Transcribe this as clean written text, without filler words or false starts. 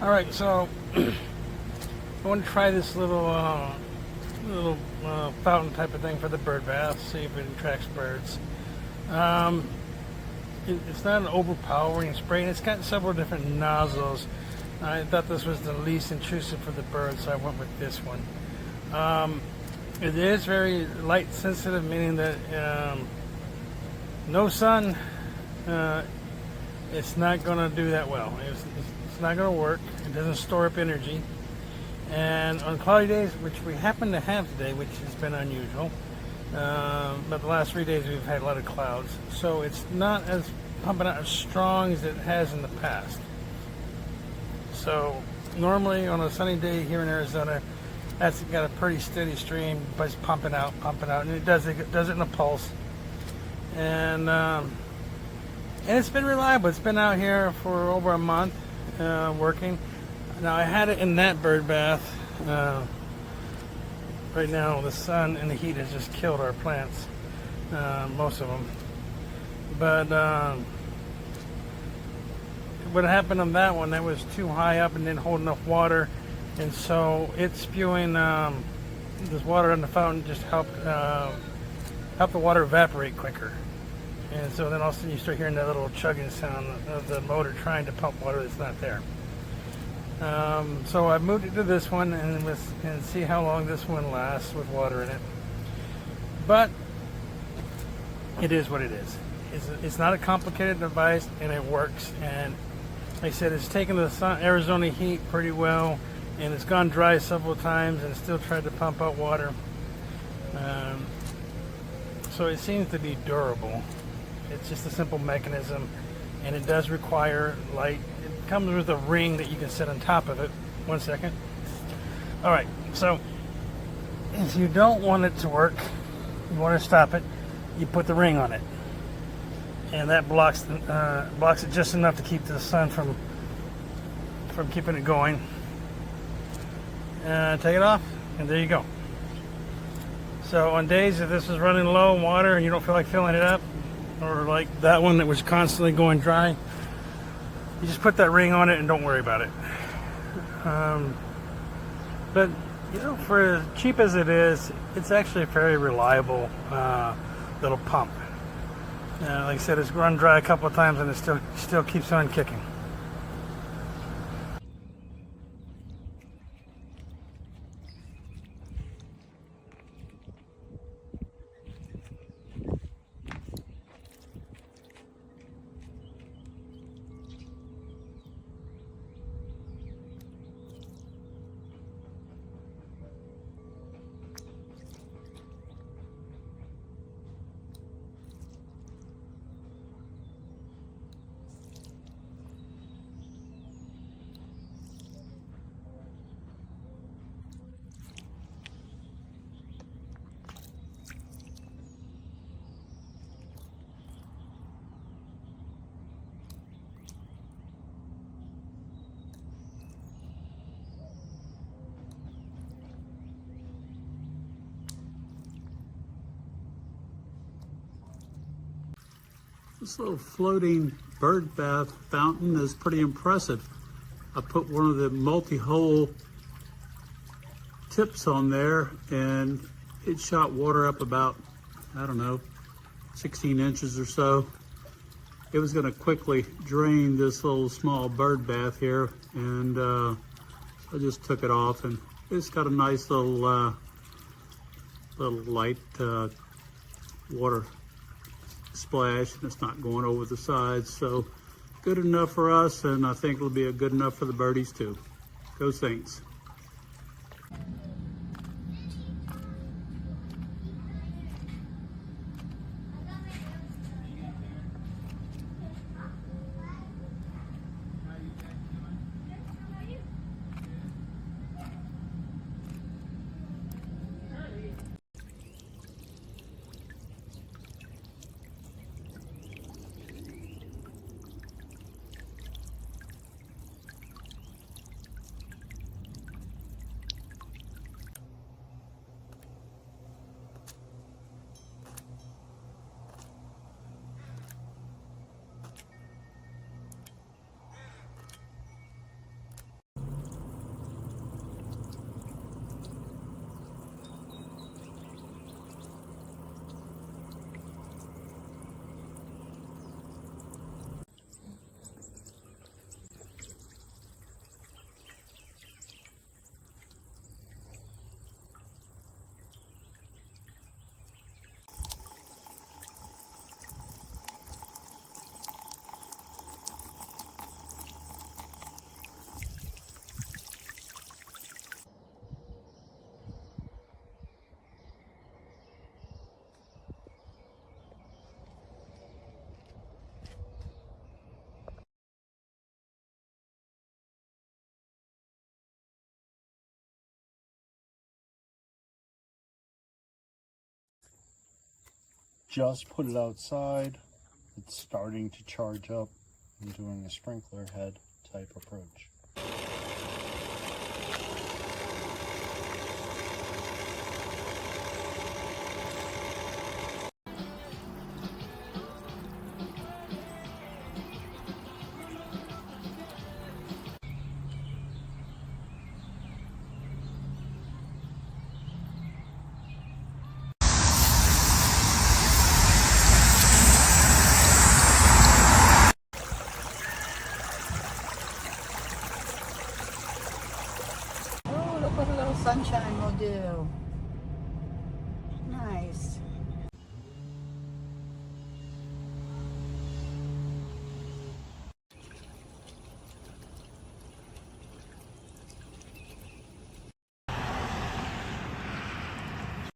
Alright, so I want to try this little fountain type of thing for the bird bath, see if it attracts birds. It's not an overpowering spray, and it's got several different nozzles. I thought this was the least intrusive for the birds, so I went with this one. It is very light sensitive, meaning that no sun, it's not going to do that well. It's not going to work. It doesn't store up energy. And on cloudy days, which we happen to have today, which has been unusual, but the last 3 days we've had a lot of clouds, so it's not as pumping out as strong as it has in the past. So normally on a sunny day here in Arizona, that's got a pretty steady stream, but it's pumping out, and it does it in a pulse. And it's been reliable. It's been out here for over a month working. Now I had it in that bird bath. Right now the sun and the heat has just killed our plants, most of them. But what happened on that one, that was too high up and didn't hold enough water, and so it's spewing this water in the fountain just helped the water evaporate quicker. And so then all of a sudden you start hearing that little chugging sound of the motor trying to pump water that's not there. So I moved it to this one and see how long this one lasts with water in it. But it is what it is. It's not a complicated device, and it works. And like I said, it's taken the Arizona heat pretty well, and it's gone dry several times and still tried to pump out water. So it seems to be durable. It's just a simple mechanism, and it does require light. It comes with a ring that you can sit on top of it. 1 second. All right, so if you don't want it to work, you want to stop it, you put the ring on it, and that blocks it just enough to keep the sun from keeping it going. Take it off, and there you go. So on days if this is running low on water and you don't feel like filling it up, or like that one that was constantly going dry, you just put that ring on it and don't worry about it. But you know, for as cheap as it is, it's actually a very reliable little pump. Like I said, it's run dry a couple of times and it still keeps on kicking. This little floating bird bath fountain is pretty impressive. I put one of the multi-hole tips on there and it shot water up about, I don't know, 16 inches or so. It was going to quickly drain this little small bird bath here, and I just took it off, and it's got a nice little light water splash, and it's not going over the sides, so good enough for us, and I think it'll be a good enough for the birdies too. Go Saints. just put it outside. It's starting to charge up. I'm doing a sprinkler head type approach. Oh, look what a little sunshine will do.